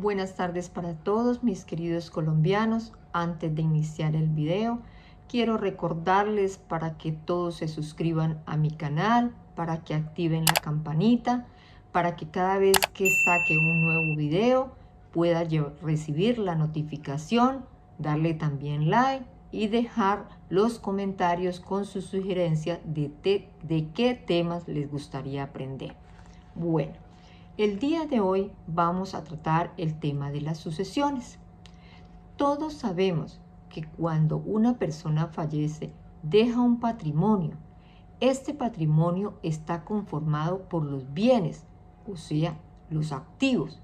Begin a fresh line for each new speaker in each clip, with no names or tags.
Buenas tardes para todos mis queridos colombianos. Antes de iniciar el video, quiero recordarles para que todos se suscriban a mi canal, para que activen la campanita, para que cada vez que saque un nuevo video pueda recibir la notificación, darle también like y dejar los comentarios con su sugerencia de qué temas les gustaría aprender. Bueno, el día de hoy vamos a tratar el tema de las sucesiones. Todos sabemos que cuando una persona fallece, deja un patrimonio. Este patrimonio está conformado por los bienes, o sea, los activos,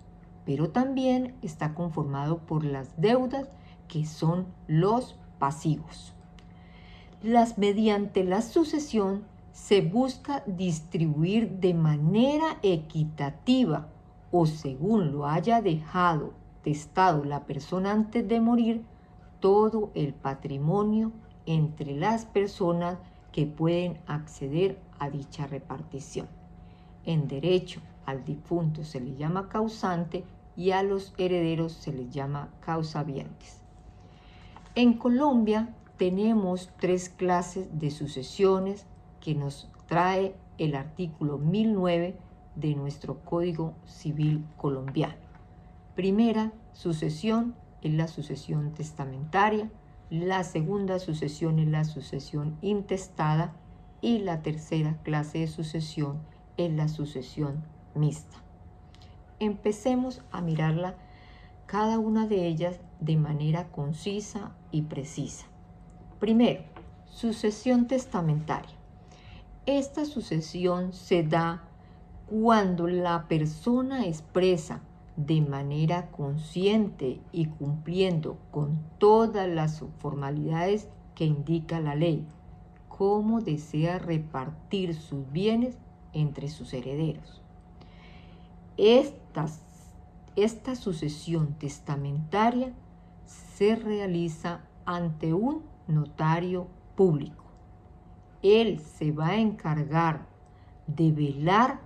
pero también está conformado por las deudas, que son los pasivos. Mediante la sucesión se busca distribuir de manera equitativa o según lo haya dejado testado la persona antes de morir, todo el patrimonio entre las personas que pueden acceder a dicha repartición. En derecho, al difunto se le llama causante y a los herederos se les llama causavientes. En Colombia tenemos 3 clases de sucesiones que nos trae el artículo 1009 de nuestro Código Civil colombiano. Primera sucesión es la sucesión testamentaria, la segunda sucesión es la sucesión intestada y la tercera clase de sucesión es la sucesión mixta. Empecemos a mirarla cada una de ellas de manera concisa y precisa. Primero, sucesión testamentaria. Esta sucesión se da cuando la persona expresa de manera consciente y cumpliendo con todas las formalidades que indica la ley, cómo desea repartir sus bienes entre sus herederos. Esta sucesión testamentaria se realiza ante un notario público. Él se va a encargar de velar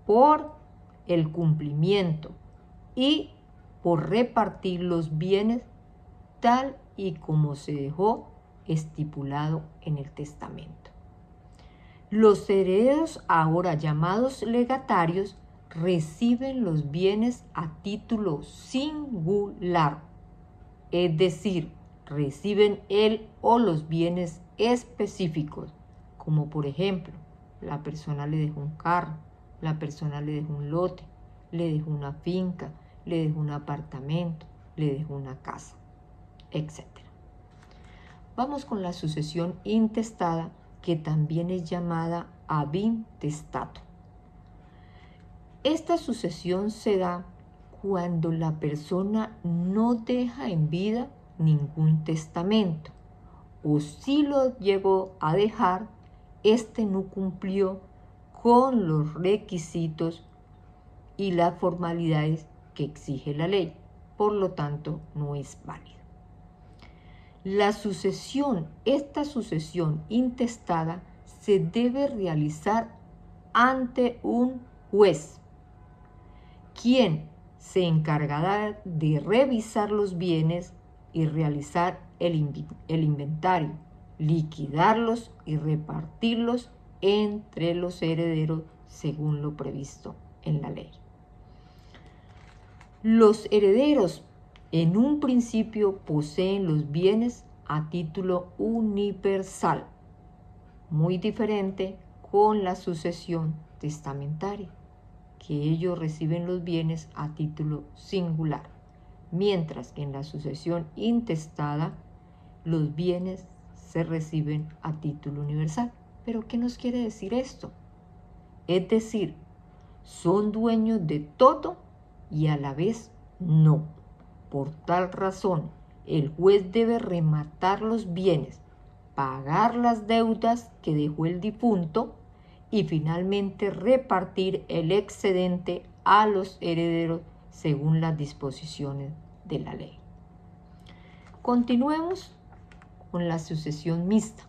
por el cumplimiento y por repartir los bienes tal y como se dejó estipulado en el testamento. Los herederos, ahora llamados legatarios, reciben los bienes a título singular, es decir, reciben él o los bienes específicos, como por ejemplo, la persona le dejó un carro, la persona le dejó un lote, le dejó una finca, le dejó un apartamento, le dejó una casa, etc. Vamos con la sucesión intestada, que también es llamada ab intestato. Esta sucesión se da cuando la persona no deja en vida ningún testamento, o si lo llegó a dejar, este no cumplió con los requisitos y las formalidades que exige la ley, por lo tanto no es válido. Esta sucesión intestada se debe realizar ante un juez, quien se encargará de revisar los bienes y realizar el inventario, liquidarlos y repartirlos entre los herederos según lo previsto en la ley. Los herederos en un principio poseen los bienes a título universal, muy diferente con la sucesión testamentaria, que ellos reciben los bienes a título singular, mientras que en la sucesión intestada los bienes se reciben a título universal. ¿Pero qué nos quiere decir esto? Es decir, son dueños de todo y a la vez no. Por tal razón, el juez debe rematar los bienes, pagar las deudas que dejó el difunto y finalmente repartir el excedente a los herederos según las disposiciones de la ley. Continuemos con la sucesión mixta.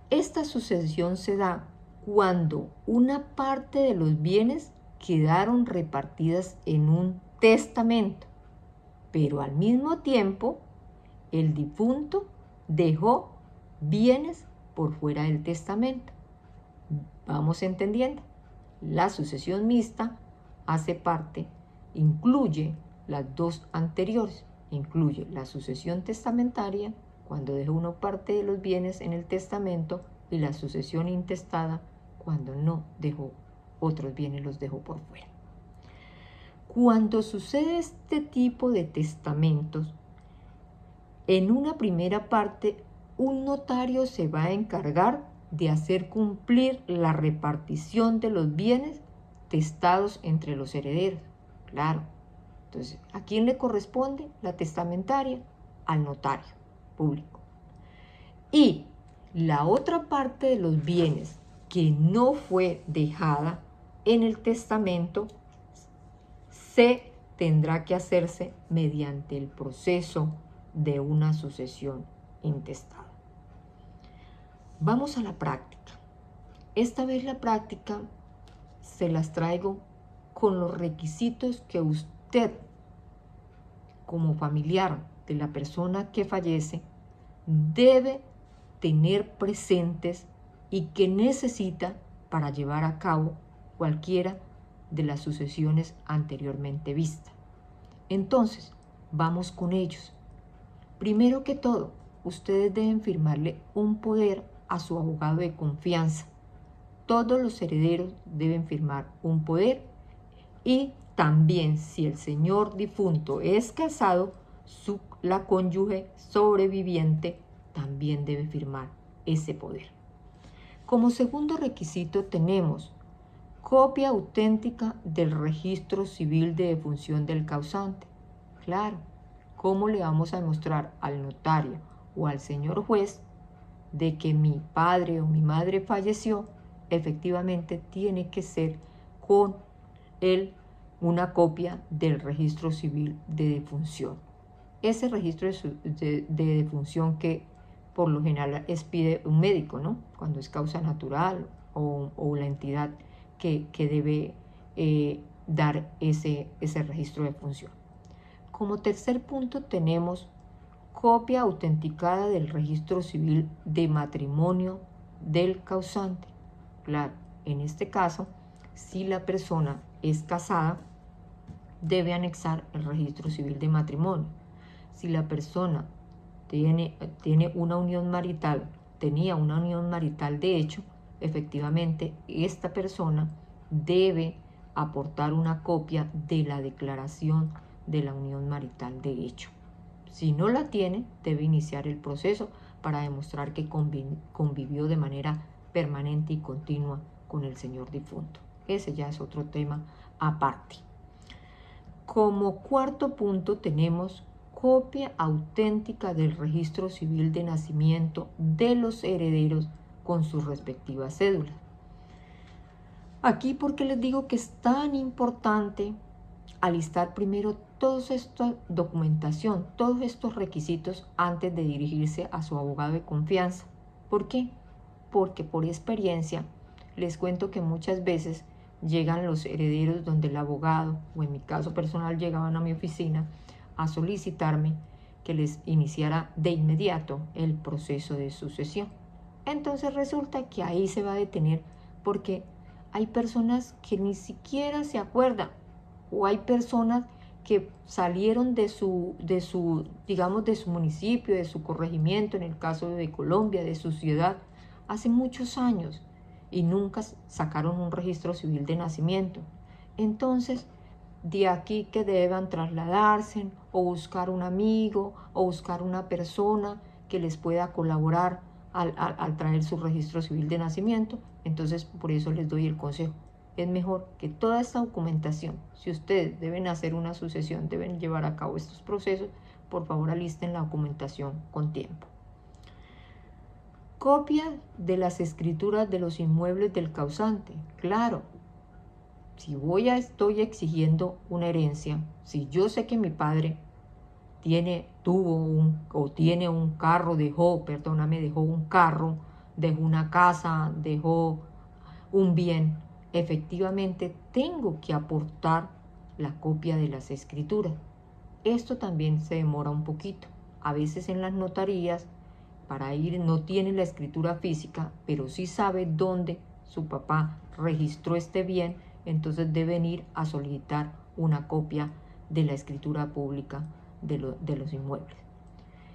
Esta sucesión se da cuando una parte de los bienes quedaron repartidas en un testamento, pero al mismo tiempo el difunto dejó bienes por fuera del testamento. Vamos entendiendo. La sucesión mixta hace parte, incluye las dos anteriores, incluye la sucesión testamentaria, cuando dejó una parte de los bienes en el testamento, y la sucesión intestada, cuando no dejó otros bienes, los dejó por fuera. Cuando sucede este tipo de testamentos, en una primera parte, un notario se va a encargar de hacer cumplir la repartición de los bienes testados entre los herederos. Claro. Entonces, ¿a quién le corresponde la testamentaria? Al notario público. Y la otra parte de los bienes que no fue dejada en el testamento se tendrá que hacerse mediante el proceso de una sucesión intestada. Vamos a la práctica. Esta vez la práctica se las traigo con los requisitos que usted, como familiar de la persona que fallece, debe tener presentes y que necesita para llevar a cabo cualquiera de las sucesiones anteriormente vistas. Entonces, vamos con ellos. Primero que todo, ustedes deben firmarle un poder a su abogado de confianza. Todos los herederos deben firmar un poder, y también, si el señor difunto es casado, la cónyuge sobreviviente también debe firmar ese poder. Como segundo requisito tenemos copia auténtica del registro civil de defunción del causante. Claro, ¿cómo le vamos a demostrar al notario o al señor juez de que mi padre o mi madre falleció? Efectivamente tiene que ser con una copia del registro civil de defunción. Ese registro de defunción que por lo general expide un médico, ¿no? Cuando es causa natural o la entidad que debe dar ese registro de defunción. Como tercer punto tenemos copia autenticada del registro civil de matrimonio del causante. Claro, en este caso, si la persona es casada, debe anexar el registro civil de matrimonio. Si la persona tenía una unión marital de hecho, efectivamente esta persona debe aportar una copia de la declaración de la unión marital de hecho. Si no la tiene, debe iniciar el proceso para demostrar que convivió de manera permanente y continua con el señor difunto. Ese ya es otro tema aparte. Como cuarto punto tenemos copia auténtica del registro civil de nacimiento de los herederos con sus respectivas cédulas. Aquí, porque les digo que es tan importante alistar primero toda esta documentación, todos estos requisitos antes de dirigirse a su abogado de confianza. ¿Por qué? Porque por experiencia les cuento que muchas veces llegan los herederos donde el abogado, o en mi caso personal llegaban a mi oficina a solicitarme que les iniciara de inmediato el proceso de sucesión. Entonces resulta que ahí se va a detener porque hay personas que ni siquiera se acuerdan, o hay personas que salieron de su municipio, de su corregimiento, en el caso de Colombia, de su ciudad, hace muchos años y nunca sacaron un registro civil de nacimiento. Entonces, de aquí que deban trasladarse o buscar un amigo o buscar una persona que les pueda colaborar al traer su registro civil de nacimiento. Entonces, por eso les doy el consejo. Es mejor que toda esta documentación, si ustedes deben hacer una sucesión, deben llevar a cabo estos procesos, por favor alisten la documentación con tiempo. Copia de las escrituras de los inmuebles del causante. Claro, si estoy exigiendo una herencia, si yo sé que mi padre tiene un carro, dejó un carro, dejó una casa, dejó un bien, efectivamente tengo que aportar la copia de las escrituras. Esto también se demora un poquito. A veces en las notarías, para ir, no tiene la escritura física, pero sí sabe dónde su papá registró este bien, entonces deben ir a solicitar una copia de la escritura pública de los inmuebles.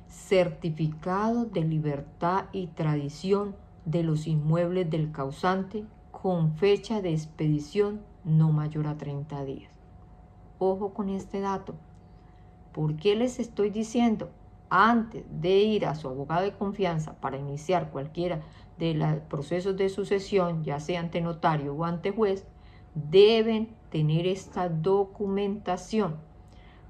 Certificado de libertad y tradición de los inmuebles del causante con fecha de expedición no mayor a 30 días. Ojo con este dato. ¿Por qué les estoy diciendo? Antes de ir a su abogado de confianza para iniciar cualquiera de los procesos de sucesión, ya sea ante notario o ante juez, deben tener esta documentación.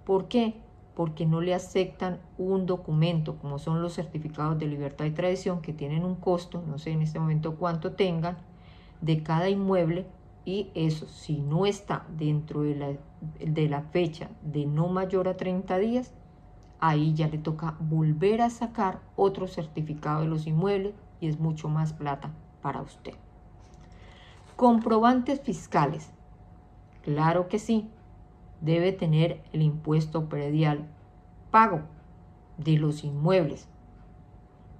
¿Por qué? Porque no le aceptan un documento, como son los certificados de libertad y tradición, que tienen un costo, no sé en este momento cuánto tengan, de cada inmueble, y eso, si no está dentro de la fecha de no mayor a 30 días, ahí ya le toca volver a sacar otro certificado de los inmuebles y es mucho más plata para usted. Comprobantes fiscales. Claro que sí, debe tener el impuesto predial pago de los inmuebles.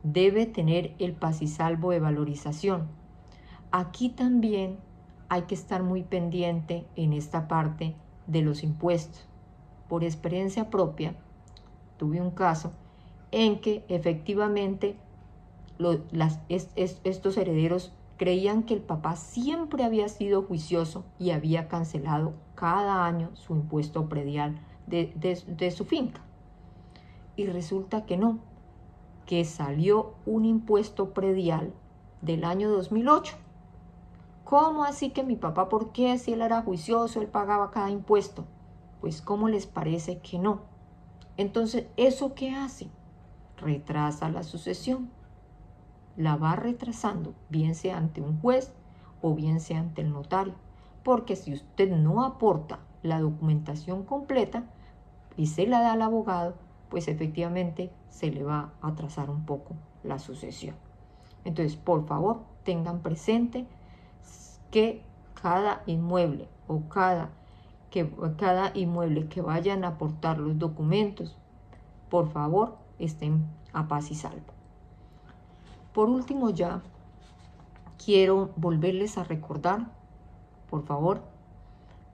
Debe tener el pasisalvo de valorización. Aquí también hay que estar muy pendiente en esta parte de los impuestos. Por experiencia propia, tuve un caso en que efectivamente estos herederos creían que el papá siempre había sido juicioso y había cancelado cada año su impuesto predial de su finca. Y resulta que no, que salió un impuesto predial del año 2008. ¿Cómo así que mi papá, por qué si él era juicioso, él pagaba cada impuesto? Pues ¿cómo les parece que no? Entonces, ¿eso qué hace? Retrasa la sucesión. La va retrasando, bien sea ante un juez o bien sea ante el notario. Porque si usted no aporta la documentación completa y se la da al abogado, pues efectivamente se le va a atrasar un poco la sucesión. Entonces, por favor, tengan presente que cada inmueble o cada inmueble que vayan a aportar los documentos, por favor, estén a paz y salvo. Por último, ya quiero volverles a recordar, por favor,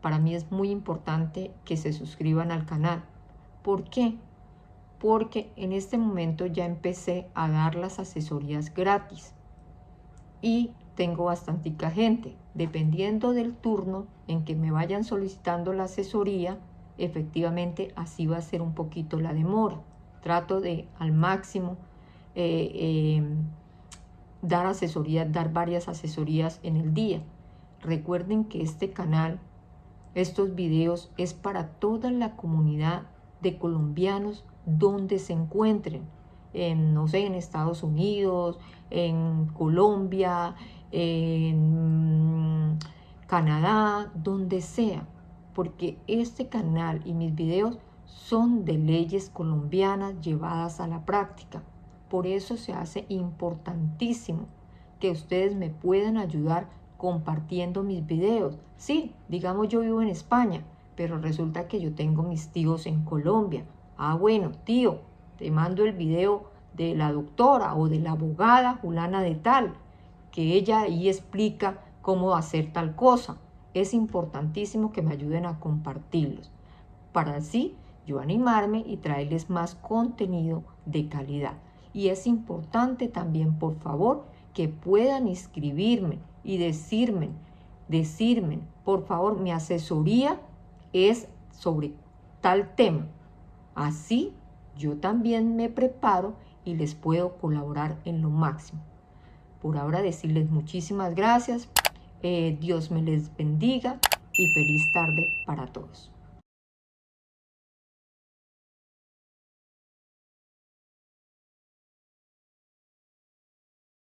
para mí es muy importante que se suscriban al canal. ¿Por qué? Porque en este momento ya empecé a dar las asesorías gratis y tengo bastantica gente. Dependiendo del turno en que me vayan solicitando la asesoría, efectivamente así va a ser un poquito la demora. Trato de al máximo dar varias asesorías en el día. Recuerden que este canal, estos videos es para toda la comunidad de colombianos donde se encuentren, no sé, en Estados Unidos, en Colombia, en Canadá, donde sea, porque este canal y mis videos son de leyes colombianas llevadas a la práctica. Por eso se hace importantísimo que ustedes me puedan ayudar compartiendo mis videos. Sí, digamos yo vivo en España, pero resulta que yo tengo mis tíos en Colombia. Ah, bueno, tío, te mando el video de la doctora o de la abogada fulana de tal, que ella ahí explica cómo hacer tal cosa. Es importantísimo que me ayuden a compartirlos, para así yo animarme y traerles más contenido de calidad. Y es importante también, por favor, que puedan inscribirme y decirme, por favor, mi asesoría es sobre tal tema. Así yo también me preparo y les puedo colaborar en lo máximo. Por ahora decirles muchísimas gracias, Dios me les bendiga y feliz tarde para todos.